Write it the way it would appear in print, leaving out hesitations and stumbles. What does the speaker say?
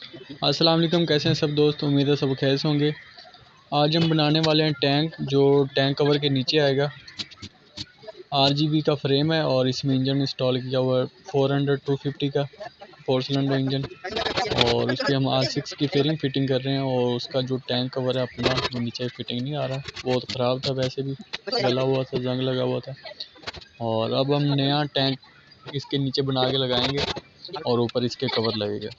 अस्सलाम वालेकुम, कैसे हैं सब दोस्त। उम्मीद है सब खैर से होंगे। आज हम बनाने वाले हैं टैंक, जो टैंक कवर के नीचे आएगा। आरजीबी का फ्रेम है और इसमें इंजन इंस्टॉल किया हुआ है 400 250 का 4 सिलेंडर इंजन। और उसकी हम R6 की फेयरिंग फिटिंग कर रहे हैं और उसका जो टैंक कवर है अपना वो नीचे फिटिंग नहीं आ रहा, बहुत ख़राब था, वैसे भी गला हुआ था, जंग लगा हुआ था। और अब हम नया टैंक इसके नीचे बना के लगाएंगे और ऊपर इसके कवर लगेगा।